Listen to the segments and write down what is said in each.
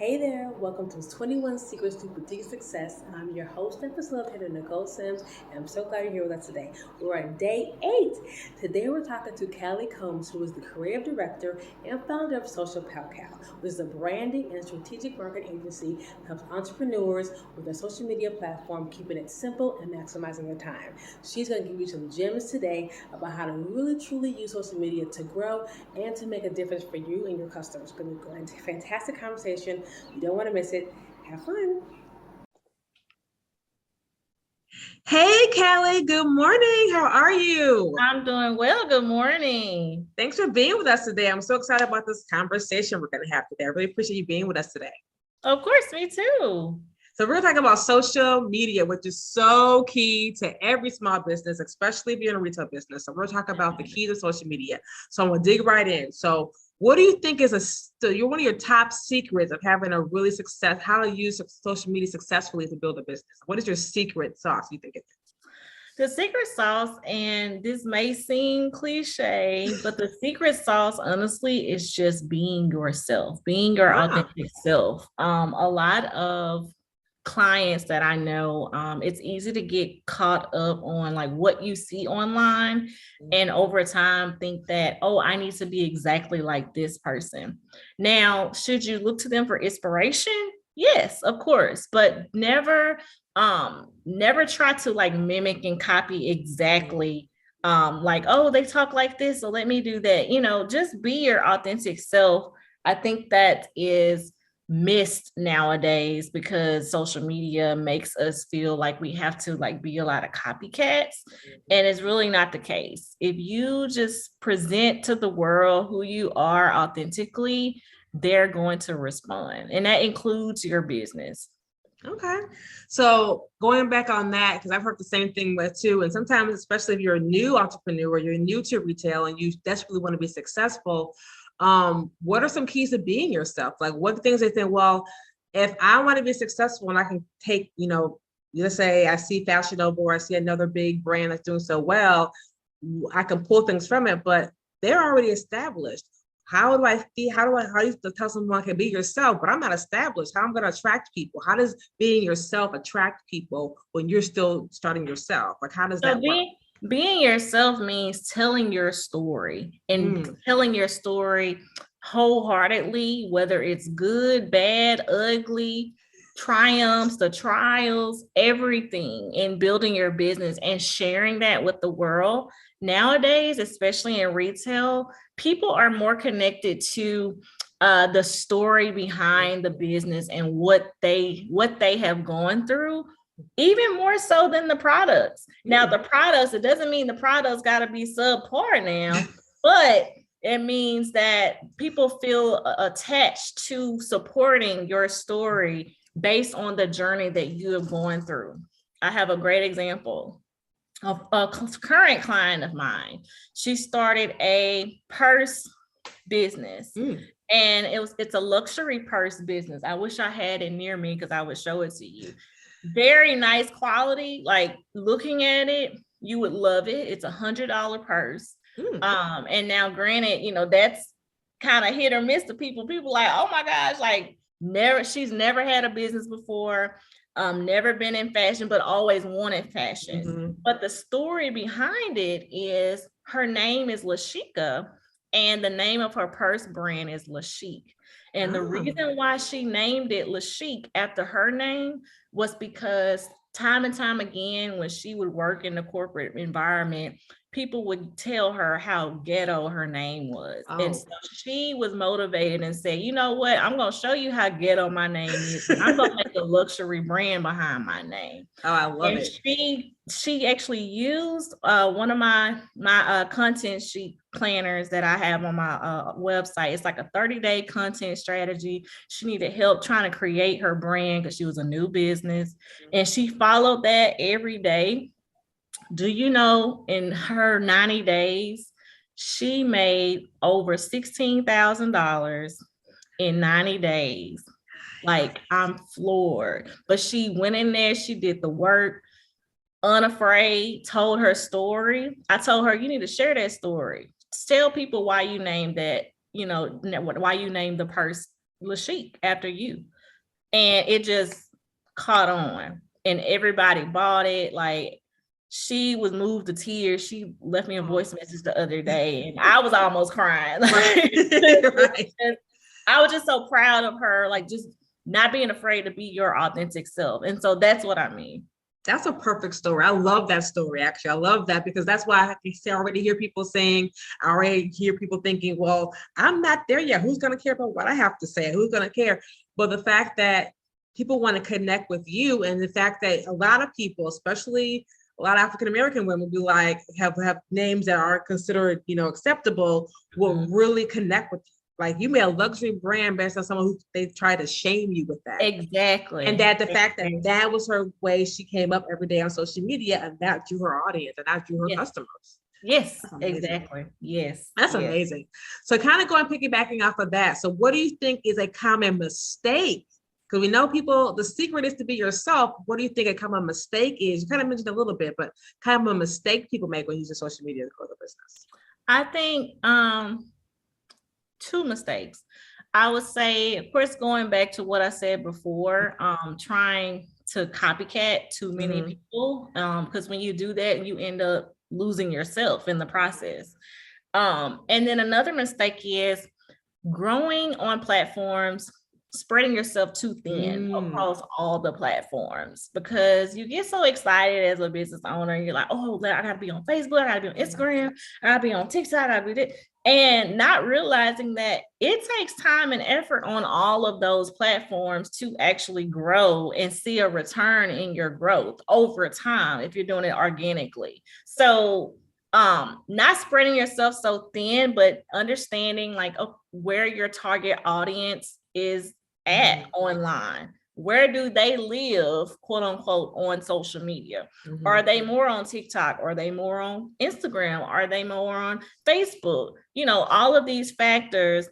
Hey there, welcome to 21 Secrets to Boutique Success. I'm your host and facilitator, Nichole Sims, and I'm so glad you're here with us today. We're on day 8. Today we're talking to Callie Combs, who is the creative director and founder of Social Palcal, which is a branding and strategic marketing agency that helps entrepreneurs with their social media platform, keeping it simple and maximizing their time. She's going to give you some gems today about how to really truly use social media to grow and to make a difference for you and your customers. It's going to be a fantastic conversation. You don't want to miss it. Have fun. Hey, Callie, good morning. How are you? I'm doing well. Good morning. Thanks for being with us today. I'm so excited about this conversation we're going to have today. I really appreciate you being with us today. Of course, me too. So, we're talking about social media, which is so key to every small business, especially if you're in a retail business. So, we're talking about the keys of social media. So, I'm going to dig right in. So, what do you think is you're one of your top secrets of having a really how to use social media successfully to build a business? What is your secret sauce you think it is? The secret sauce, and this may seem cliche, but the secret sauce, honestly, is just being yourself, being your authentic self. A lot of clients that I know, it's easy to get caught up on like what you see online, and over time think that, oh, I need to be exactly like this person. Now, should you look to them for inspiration? Yes, of course, but never try to like mimic and copy exactly like, oh, they talk like this, so let me do that. Just be your authentic self. I think that is missed nowadays because social media makes us feel like we have to like be a lot of copycats, and it's really not the case. If you just present to the world who you are authentically, they're going to respond, and that includes your business. Okay. So going back on that, because I've heard the same thing with too. And sometimes, especially if you're a new entrepreneur, you're new to retail and you desperately want to be successful, what are some keys to being yourself? Like what things they think, well, if I want to be successful and I can take, let's say I see Fashion Nova or I see another big brand that's doing so well, I can pull things from it, but they're already established. How do I feel? How do you tell someone can be yourself, but I'm not established? How am I going to attract people? How does being yourself attract people when you're still starting yourself? Like, how does So that work? being yourself means telling your story and telling your story wholeheartedly, whether it's good, bad, ugly, triumphs, the trials, everything in building your business and sharing that with the world. Nowadays, especially in retail, people are more connected to the story behind the business and what they have gone through, even more so than the products. Now, the products, it doesn't mean the products got to be subpar now, but it means that people feel attached to supporting your story based on the journey that you have gone through. I have a great example of a current client of mine. She started a purse business. And it's a luxury purse business. I wish I had it near me because I would show it to you. Very nice quality. Like looking at it, you would love it. It's $100 purse. And now granted, that's kind of hit or miss to people. People like, oh my gosh, like she's never had a business before, never been in fashion, but always wanted fashion. But the story behind it is her name is Lashika, and the name of her purse brand is La Chic. And the reason why she named it La Chic after her name was because time and time again, when she would work in the corporate environment, people would tell her how ghetto her name was. And so she was motivated and said, you know what, I'm going to show you how ghetto my name is. I'm going to make a luxury brand behind my name. Oh, I love it. She actually used one of my content sheet planners that I have on my website. It's like a 30-day content strategy. She needed help trying to create her brand because she was a new business, and she followed that every day. Do you know, in her 90 days, she made over $16,000 in 90 days. Like, I'm floored. But she went in there, she did the work, unafraid, told her story. I told her, you need to share that story. Tell people why you named that, why you named the purse Lashik after you. And it just caught on and everybody bought it. Like, she was moved to tears. She left me a voice message the other day and I was almost crying. Right. I was just so proud of her, like just not being afraid to be your authentic self. And so that's what I mean. That's a perfect story. I love that story, actually. I love that because that's why I already hear people saying, I already hear people thinking, well, I'm not there yet. Who's going to care about what I have to say? Who's going to care? But the fact that people want to connect with you, and the fact that a lot of people, especially a lot of African-American women, do like have names that aren't considered, acceptable, will really connect with you. Like, you made a luxury brand based on someone who they try to shame you with that. Exactly. And that the fact that that was her way, she came up every day on social media, and that drew her audience, and that drew her customers. Yes, exactly. Yes. That's amazing. So kind of piggybacking off of that. So what do you think is a common mistake? Because we know people, the secret is to be yourself. What do you think a common mistake is? You kind of mentioned a little bit, but kind of a mistake people make when using social media to grow their business. I think two mistakes. I would say, of course, going back to what I said before, trying to copycat too many people, because when you do that, you end up losing yourself in the process. And then another mistake is growing on platforms, spreading yourself too thin across all the platforms, because you get so excited as a business owner. You're like, oh, I gotta be on Facebook, I gotta be on Instagram, I gotta be on TikTok, I gotta be this. And not realizing that it takes time and effort on all of those platforms to actually grow and see a return in your growth over time if you're doing it organically. So not spreading yourself so thin, but understanding like where your target audience is at online. Where do they live, quote unquote, on social media? Are they more on TikTok? Are they more on Instagram? Are they more on Facebook? All of these factors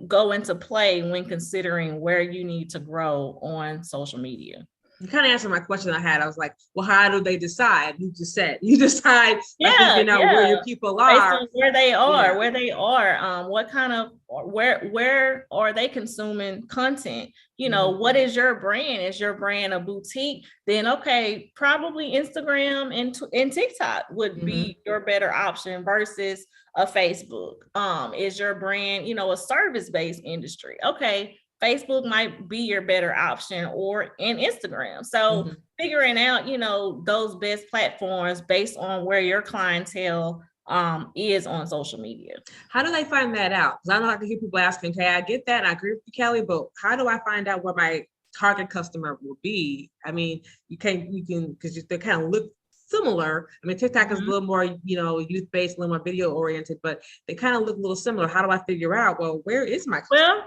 go into play when considering where you need to grow on social media. You kind of answered my question I had. I was like, well, how do they decide? You decide, where your people are. Based on where they are, what kind of, where are they consuming content? What is your brand? Is your brand a boutique? Then, okay, probably Instagram and TikTok would be your better option versus a Facebook. Is your brand, a service-based industry? Okay, Facebook might be your better option, or in Instagram. So figuring out, those best platforms based on where your clientele is on social media. How do they find that out? Because I know I can hear people asking, okay, I get that, and I agree with you, Kelly, but how do I find out where my target customer will be? I mean, you can, because they kind of look similar. I mean, TikTok is a little more, youth-based, a little more video-oriented, but they kind of look a little similar. How do I figure out, well, where is my customer? Well,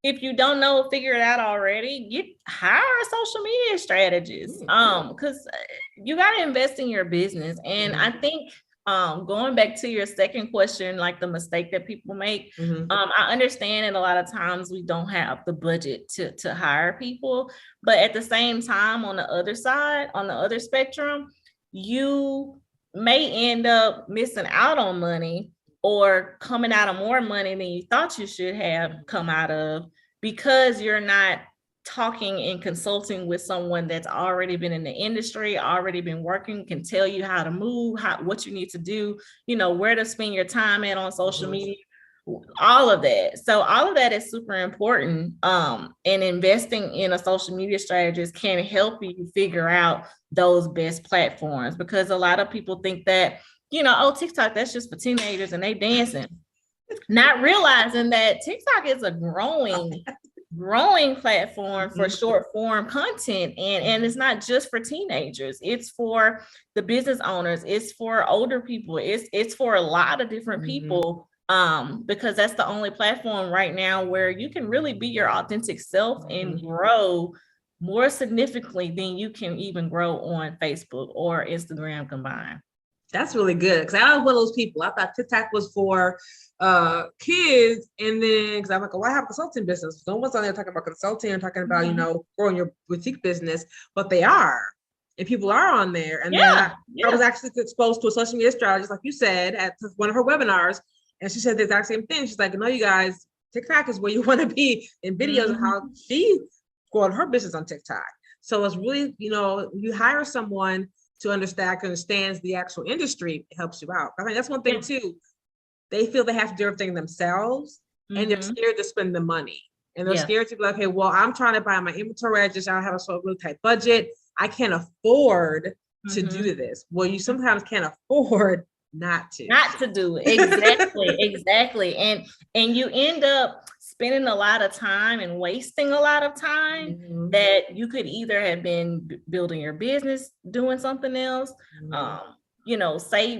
if you don't know, figure it out already, hire a social media strategist, because you got to invest in your business. And I think going back to your second question, like the mistake that people make, I understand that a lot of times we don't have the budget to hire people, but at the same time, on the other side, on the other spectrum, you may end up missing out on money or coming out of more money than you thought you should have come out of, because you're not talking and consulting with someone that's already been in the industry, already been working, can tell you how to move, what you need to do, where to spend your time at on social media, all of that. So all of that is super important. And investing in a social media strategist can help you figure out those best platforms, because a lot of people think that, TikTok, that's just for teenagers and they dancing. Not realizing that TikTok is a growing platform for short form content. And it's not just for teenagers. It's for the business owners. It's for older people. It's for a lot of different people, because that's the only platform right now where you can really be your authentic self and grow more significantly than you can even grow on Facebook or Instagram combined. That's really good, because I was one of those people. I thought TikTok was for kids, and then because I'm like, oh, I have a consulting business. No one's on there talking about consulting and talking about growing your boutique business, but they are, and people are on there. And then I was actually exposed to a social media strategist, like you said, at one of her webinars, and she said the exact same thing. She's like, no, you guys, TikTok is where you want to be in videos of how she growing her business on TikTok. So it's really, you hire someone to understands the actual industry, it helps you out. I think that's one thing too. They feel they have to do everything themselves, and they're scared to spend the money. And they're scared to be like, hey, well, I'm trying to buy my inventory. I don't have a really tight budget. I can't afford to do this. Well, you sometimes can't afford not to do it. Exactly. And you end up spending a lot of time and wasting a lot of time that you could either have been building your business, doing something else,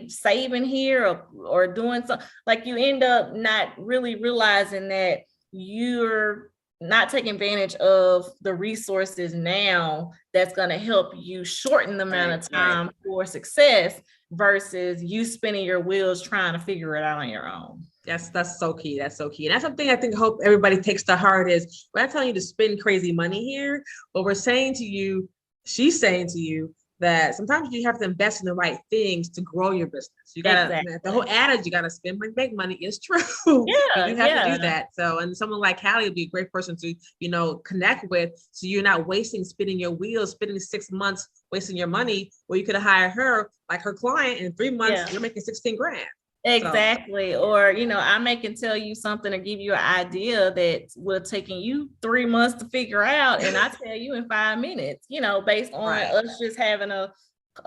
saving here or doing something. Like, you end up not really realizing that you're not taking advantage of the resources now that's going to help you shorten the amount of time for success versus you spinning your wheels trying to figure it out on your own. That's so key. That's so key. And that's something I think hope everybody takes to heart is we're not telling you to spend crazy money here, but we're saying to you, she's saying to you, that sometimes you have to invest in the right things to grow your business. You gotta, the whole adage, you gotta spend money, make money is true. You do have to do that. So, and someone like Callie would be a great person to, connect with. So you're not spinning your wheels, spending 6 months, wasting your money, where you could have hired her, like her client, in 3 months, you're making 16 grand. Exactly. So, or, I can tell you something or give you an idea that will taking you 3 months to figure out. And I tell you in 5 minutes, based on us just having a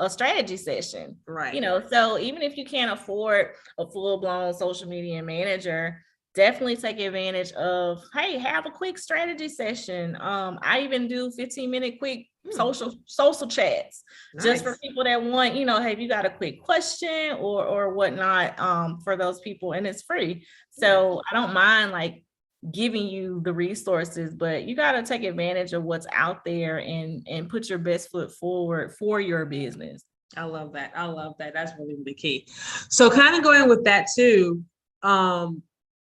strategy session. Right. So even if you can't afford a full-blown social media manager, definitely take advantage of, hey, have a quick strategy session. I even do 15-minute quick social chats just for people that want, hey, if you got a quick question or whatnot, for those people, and it's free. So I don't mind like giving you the resources, but you got to take advantage of what's out there and put your best foot forward for your business. I love that. That's really, really key. So kind of going with that too,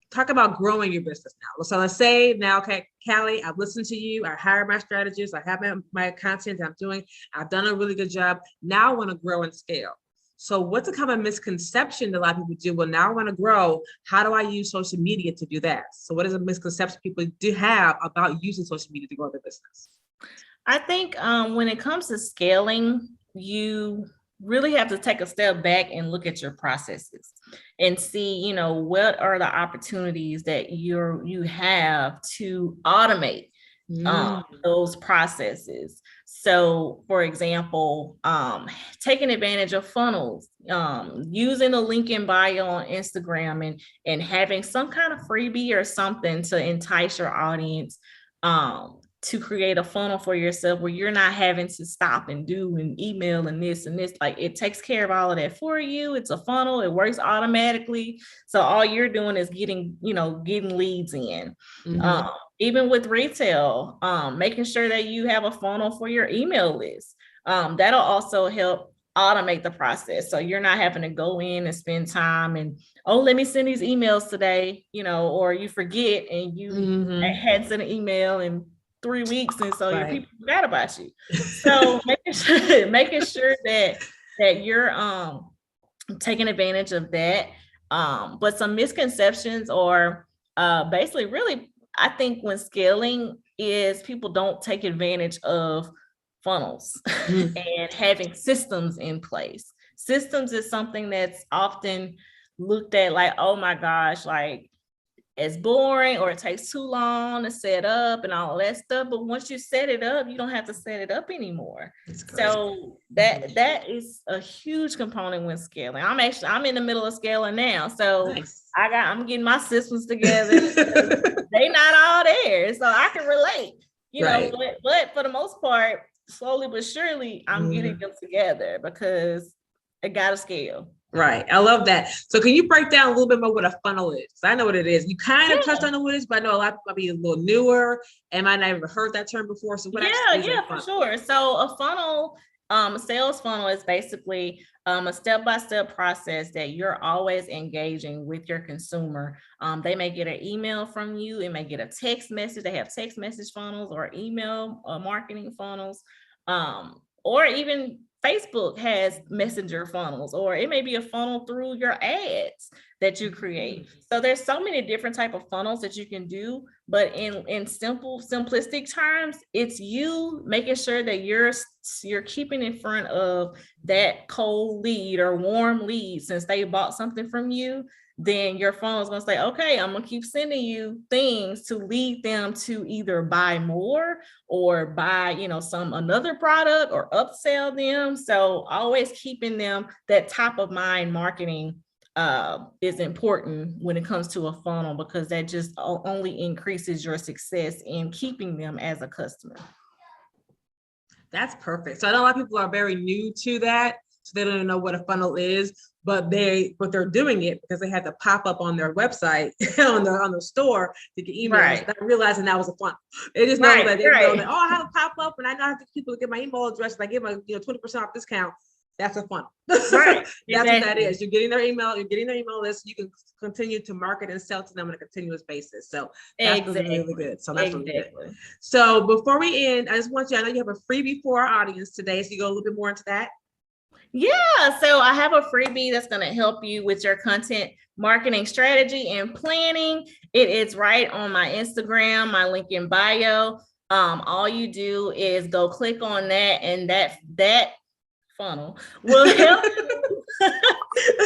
talk about growing your business now. So let's say now, okay, Callie, I've listened to you. I hired my strategist. I have my content I'm doing. I've done a really good job. Now I want to grow and scale. So what's a common misconception that a lot of people do? Well, now I want to grow. How do I use social media to do that? So what is a misconception people do have about using social media to grow their business? I think when it comes to scaling, you really have to take a step back and look at your processes and see, what are the opportunities that you have to automate those processes. So, for example, taking advantage of funnels, using a link in bio on Instagram and having some kind of freebie or something to entice your audience to create a funnel for yourself where you're not having to stop and do and email and this and this. Like, it takes care of all of that for you. It's a funnel. It works automatically. So all you're doing is getting leads in. Even with retail, making sure that you have a funnel for your email list. That'll also help automate the process. So you're not having to go in and spend time and, let me send these emails today, or you forget and you had sent an email in 3 weeks. And so your people forgot about you. So making sure that you're taking advantage of that. But some misconceptions are basically really, I think when scaling is people don't take advantage of funnels and having systems in place. Systems is something that's often looked at like, oh my gosh, like it's boring or it takes too long to set up and all that stuff. But once you set it up, you don't have to set it up anymore. So that is a huge component when scaling. I'm in the middle of scaling now. So I'm getting my systems together. They not all there. So I can relate, but for the most part, slowly but surely, I'm getting them together because it got to scale. Right. I love that. So can you break down a little bit more what a funnel is? I know what it is. You kind of touched on what it is, but I know a lot of people might be a little newer and might not have heard that term before. So what actually is a funnel? For sure. So a funnel, a sales funnel is basically a step-by-step process that you're always engaging with your consumer. They may get an email from you. It may get a text message. They have text message funnels or email marketing funnels. Or even Facebook has messenger funnels, or it may be a funnel through your ads that you create. So there's so many different type of funnels that you can do, but in simplistic terms, it's you making sure that you're keeping in front of that cold lead or warm lead. Since they bought something from you, then your funnel is going to say, okay, I'm going to keep sending you things to lead them to either buy more or buy, some another product or upsell them. So always keeping them, that top of mind marketing is important when it comes to a funnel, because that just only increases your success in keeping them as a customer. That's perfect. So I know a lot of people are very new to that, so they don't even know what a funnel is, but they're doing it because they had to pop up on their website on the store to get emails. Right. Not realizing that was a funnel. They just know that they know that, I have a pop up and I know how to people to get my email address and I give them 20% off discount. That's a funnel. Right. That's exactly. what that is. You're getting their email list. You can continue to market and sell to them on a continuous basis. So that's really good. So that's really good. So before we end, I just want you, I know you have a freebie for our audience today. So you go a little bit more into that. Yeah, so I have a freebie that's going to help you with your content marketing strategy and planning. It is right on my Instagram, my link in bio. All you do is go click on that, and that funnel will help you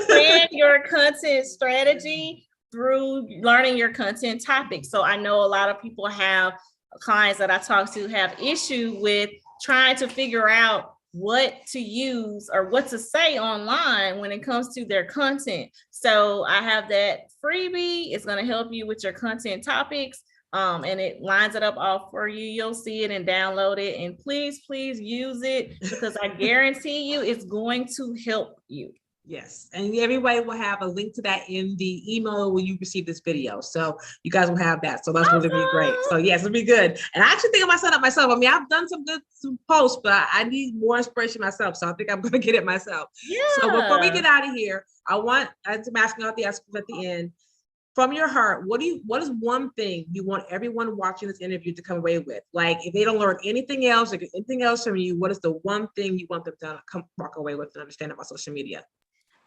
plan your content strategy through learning your content topics. So I know a lot of people have clients that I talk to have issue with trying to figure out what to use or what to say online when it comes to their content. So I have that freebie. It's going to help you with your content topics. And it lines it up all for you. You'll see it and download it. And please use it, because I guarantee you it's going to help you. Yes. And everybody will have a link to that in the email when you receive this video. So you guys will have that. So that's really great. So yes, it'll be good. And I actually think I might set up myself. I mean, I've done some posts, but I need more inspiration myself. So I think I'm going to get it myself. Yeah. So before we get out of here, I'm asking all the aspects at the end. From your heart, what is one thing you want everyone watching this interview to come away with? Like, if they don't learn anything else or get anything else from you, what is the one thing you want them to walk away with and understand about social media?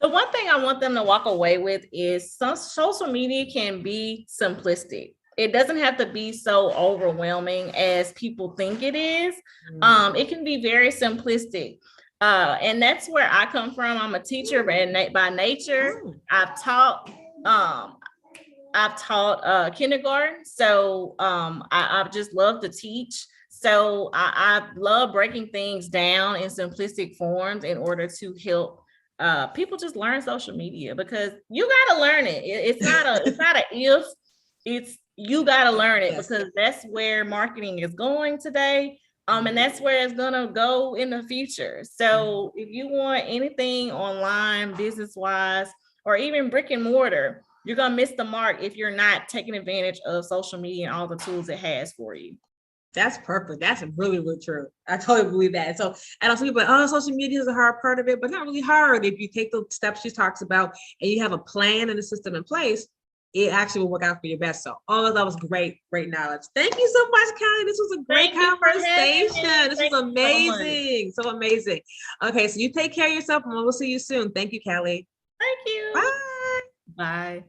The one thing I want them to walk away with is some social media can be simplistic. It doesn't have to be so overwhelming as people think it is. It can be very simplistic. And that's where I come from. I'm a teacher by nature. I've taught kindergarten. So I just love to teach. So I love breaking things down in simplistic forms in order to help people just learn social media, because you got to learn it. It's not a if, it's you got to learn it, because that's where marketing is going today. And that's where it's going to go in the future. So if you want anything online, business wise, or even brick and mortar, you're going to miss the mark if you're not taking advantage of social media and all the tools it has for you. That's perfect. That's really true. I totally believe that. So I don't see people like, social media is a hard part of it, but not really hard. If you take the steps she talks about and you have a plan and a system in place, it actually will work out for your best. So all of that was great knowledge. Thank you so much, Kelly. This was a great conversation. This was amazing. So amazing. Okay, so you take care of yourself and we'll see you soon. Thank you, Kelly. Thank you. Bye. Bye.